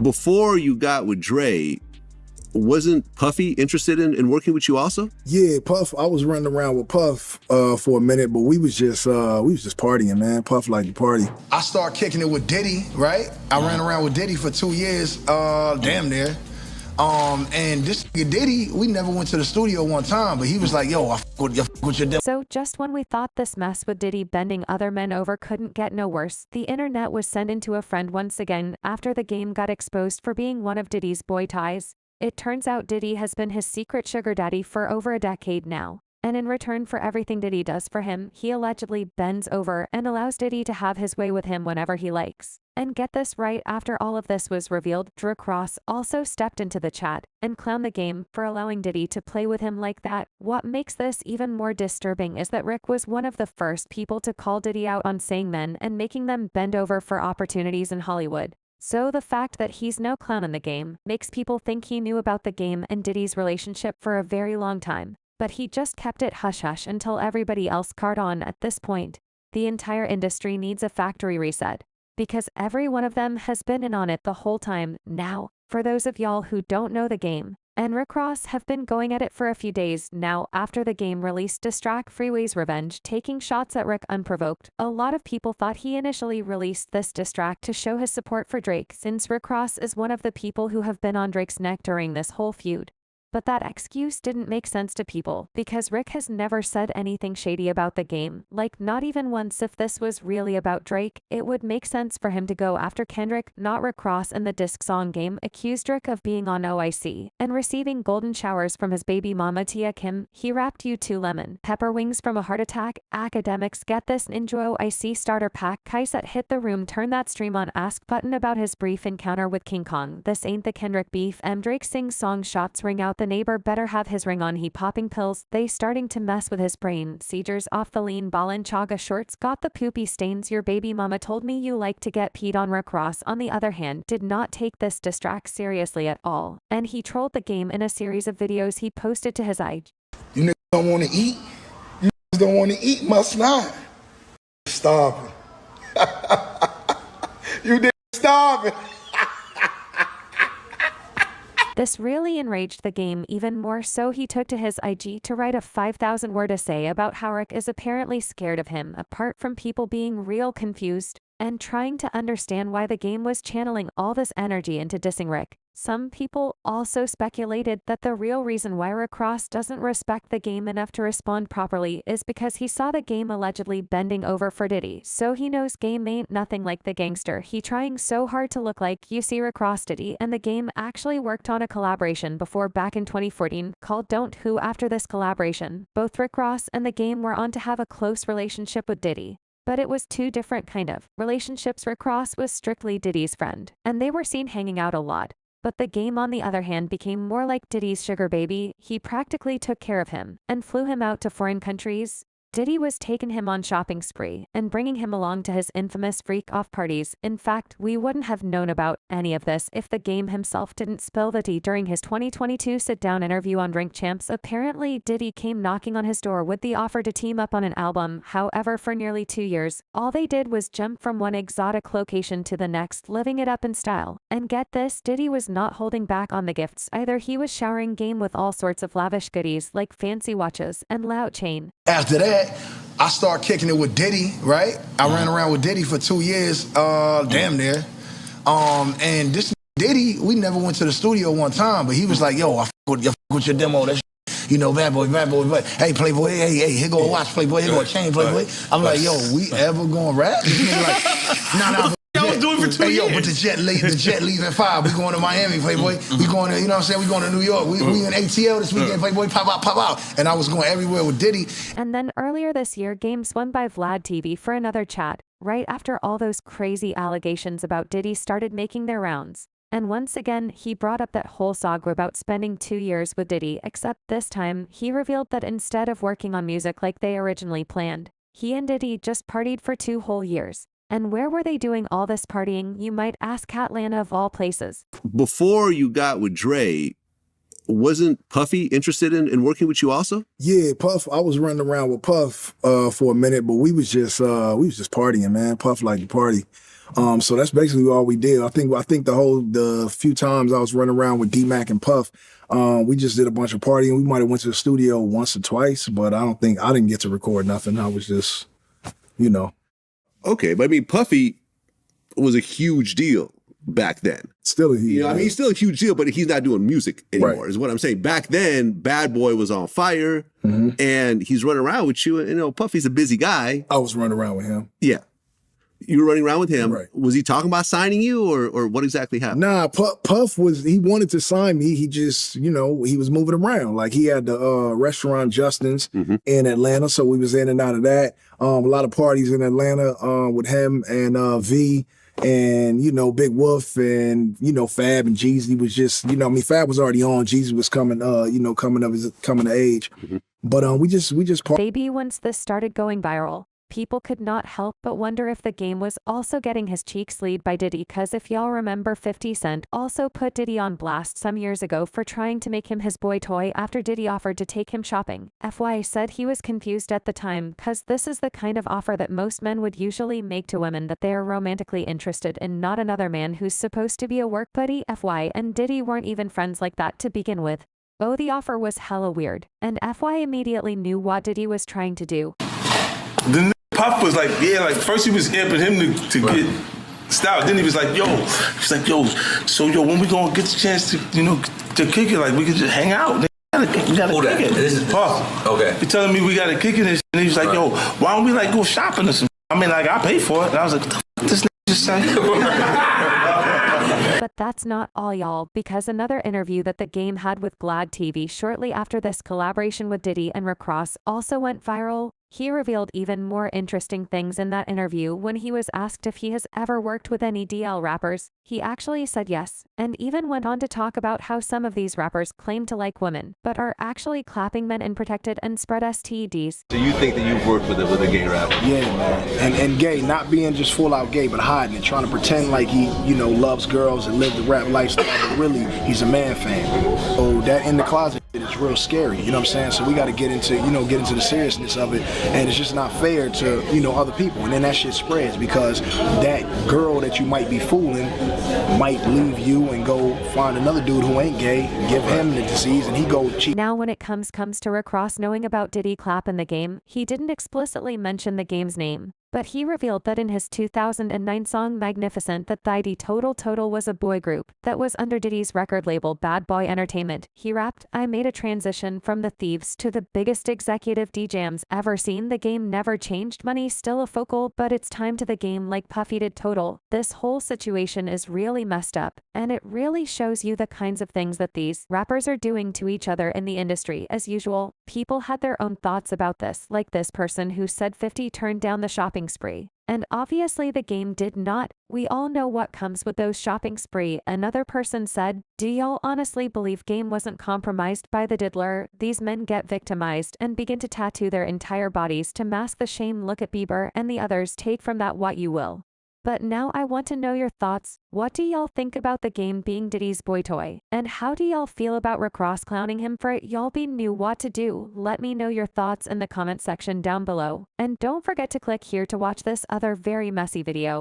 Before you got with Dre, wasn't Puffy interested in working with you also? Yeah, Puff. I was running around with Puff for a minute, but we was just partying, man. Puff liked to party. I started kicking it with Diddy, right? I ran around with Diddy for 2 years, damn near. And this nigga Diddy, we never went to the studio one time, but he was like, yo, I fuck with your demo. So just when we thought this mess with Diddy bending other men over couldn't get no worse, the internet was sent into a friend once again after the game got exposed for being one of Diddy's boy ties. It turns out Diddy has been his secret sugar daddy for over a decade now. And in return for everything Diddy does for him, he allegedly bends over and allows Diddy to have his way with him whenever he likes. And get this right, after all of this was revealed, Rick Ross also stepped into the chat and clowned the game for allowing Diddy to play with him like that. What makes this even more disturbing is that Rick was one of the first people to call Diddy out on saying men and making them bend over for opportunities in Hollywood. So the fact that he's now clowning the game makes people think he knew about the game and Diddy's relationship for a very long time. But he just kept it hush-hush until everybody else caught on at this point. The entire industry needs a factory reset, because every one of them has been in on it the whole time. Now, for those of y'all who don't know the game, and Rick Ross have been going at it for a few days now after the game released Diss Track Freeway's Revenge, taking shots at Rick unprovoked. A lot of people thought he initially released this diss track to show his support for Drake, since Rick Ross is one of the people who have been on Drake's neck during this whole feud. But that excuse didn't make sense to people, because Rick has never said anything shady about the game, like not even once. If this was really about Drake, it would make sense for him to go after Kendrick, not Rick Ross. And the disc song game accused Rick of being on OIC and receiving golden showers from his baby mama Tia Kim. He rapped "You Too Lemon," "Pepper Wings from a Heart Attack," "Academics," "Get This," "Ninja OIC Starter Pack," Kaiset "Hit the Room," "Turn That Stream On," "Ask Button" about his brief encounter with King Kong, "This Ain't the Kendrick Beef," Drake sings song "Shots Ring Out," "The Neighbor Better Have His Ring On," "He Popping Pills," "They Starting to Mess With His Brain," "Seizures Off the Lean Ballin'," "Chaga Shorts," "Got the Poopy Stains," "Your Baby Mama Told Me You Like to Get Peed On." Rick Ross, on the other hand, did not take this diss track seriously at all, and he trolled the game in a series of videos he posted to his IG. You niggas don't want to eat? You niggas don't want to eat? Must not. Starving. You niggas starving. This really enraged the game even more, so he took to his IG to write a 5,000-word essay about how Rick is apparently scared of him, apart from people being real confused and trying to understand why the game was channeling all this energy into dissing Rick. Some people also speculated that the real reason why Rick Ross doesn't respect the game enough to respond properly is because he saw the game allegedly bending over for Diddy, so he knows game ain't nothing like the gangster he trying so hard to look like. You see, Rick Ross, Diddy, and the game actually worked on a collaboration before back in 2014 called Don't Who. After this collaboration, both Rick Ross and the game were on to have a close relationship with Diddy. But it was two different kind of relationships. Rick Ross was strictly Diddy's friend, and they were seen hanging out a lot. But the game, on the other hand, became more like Diddy's sugar baby. He practically took care of him and flew him out to foreign countries. Diddy was taking him on shopping spree and bringing him along to his infamous freak-off parties. In fact, we wouldn't have known about any of this if the game himself didn't spill the tea during his 2022 sit-down interview on Drink Champs. Apparently, Diddy came knocking on his door with the offer to team up on an album. However, for nearly 2 years, all they did was jump from one exotic location to the next, living it up in style. And get this, Diddy was not holding back on the gifts either. He was showering game with all sorts of lavish goodies like fancy watches and loud chain. After that, I started kicking it with Diddy, right? I ran around with Diddy for 2 years, damn near. And this Diddy, we never went to the studio one time, but he was like, yo, I fuck with your demo, that you know, bad boy, but hey, Playboy, hey, here go a watch, Playboy, here go a chain, Playboy. I'm like, yo, we ever gonna rap? Like, nah. I was doing for 2 years. Yo, but the jet leaves at 5. We going to Miami, Playboy. We going to, you know what I'm saying? We going to New York. We in ATL this weekend, Playboy. Pop out. And I was going everywhere with Diddy. And then earlier this year, Games won by Vlad TV for another chat, right after all those crazy allegations about Diddy started making their rounds. And once again, he brought up that whole saga about spending 2 years with Diddy, except this time, he revealed that instead of working on music like they originally planned, he and Diddy just partied for 2 whole years. And where were they doing all this partying, you might ask? Atlanta, of all places. Before you got with Dre, wasn't Puffy interested in working with you also? Yeah, Puff. I was running around with Puff for a minute, but we was just partying, man. Puff liked to party. So that's basically all we did. I think the few times I was running around with D-Mac and Puff, we just did a bunch of partying. We might have went to the studio once or twice, but I didn't get to record nothing. I was just, Okay, but I mean, Puffy was a huge deal back then. Still a huge deal. I mean, he's still a huge deal, but he's not doing music anymore, Right. is what I'm saying. Back then, Bad Boy was on fire, and he's running around with you. Puffy's a busy guy. I was running around with him. Yeah. You were running around with him. Right. Was he talking about signing you, or what exactly happened? Nah, Puff he wanted to sign me. He just, he was moving around. Like he had the restaurant Justin's in Atlanta, so we was in and out of that. A lot of parties in Atlanta with him and V and, Big Wolf and, Fab and Jeezy was just, Fab was already on. Jeezy was coming, coming of age. But we just Baby, once this started going viral, people could not help but wonder if the game was also getting his cheeks lead by Diddy, cause if y'all remember, 50 Cent also put Diddy on blast some years ago for trying to make him his boy toy after Diddy offered to take him shopping. FY said he was confused at the time, cause this is the kind of offer that most men would usually make to women that they are romantically interested in, not another man who's supposed to be a work buddy. FY and Diddy weren't even friends like that to begin with. Oh, the offer was hella weird, and FY immediately knew what Diddy was trying to do. Puff was like, first he was amping him to get style. Then he was like, so when we gonna get the chance to kick it? Like we could just hang out. We gotta kick it. This is Puff. Okay. He telling me we gotta kick it, and he was like, why don't we go shopping or something? I mean, I pay for it. And I was like, what the fuck this nigga just say? But that's not all, y'all, because another interview that the game had with Glad TV shortly after this collaboration with Diddy and Rick Ross also went viral. He revealed even more interesting things in that interview when he was asked if he has ever worked with any DL rappers. He actually said yes, and even went on to talk about how some of these rappers claim to like women, but are actually clapping men and protected and spread STDs. Do you think that you've worked with a gay rapper? Yeah, man. And gay, not being just full out gay, but hiding it, trying to pretend like he, loves girls and live the rap lifestyle, but really he's a man fan. So that in the closet is real scary, you know what I'm saying? So we got to get into the seriousness of it, and it's just not fair to, other people. And then that shit spreads because that girl that you might be fooling might leave you and go find another dude who ain't gay, give him the disease, and he go cheat. Now when it comes to Rick Ross knowing about Diddy Clap in the game, he didn't explicitly mention the game's name. But he revealed that in his 2009 song Magnificent that Diddy Total was a boy group that was under Diddy's record label Bad Boy Entertainment. He rapped, I made a transition from the thieves to the biggest executive DJs ever seen. The game never changed, money still a focal, but it's time to the game like Puffy did Total. This whole situation is really messed up, and it really shows you the kinds of things that these rappers are doing to each other in the industry. As usual, people had their own thoughts about this, like this person who said 50 turned down the shopping spree. And obviously the game did not. We all know what comes with those shopping spree. Another person said, do y'all honestly believe game wasn't compromised by the diddler? These men get victimized and begin to tattoo their entire bodies to mask the shame. Look at Bieber and the others. Take from that what you will. But now I want to know your thoughts. What do y'all think about the game being Diddy's boy toy? And how do y'all feel about Rick Ross clowning him for it? Y'all be knew what to do. Let me know your thoughts in the comment section down below. And don't forget to click here to watch this other very messy video.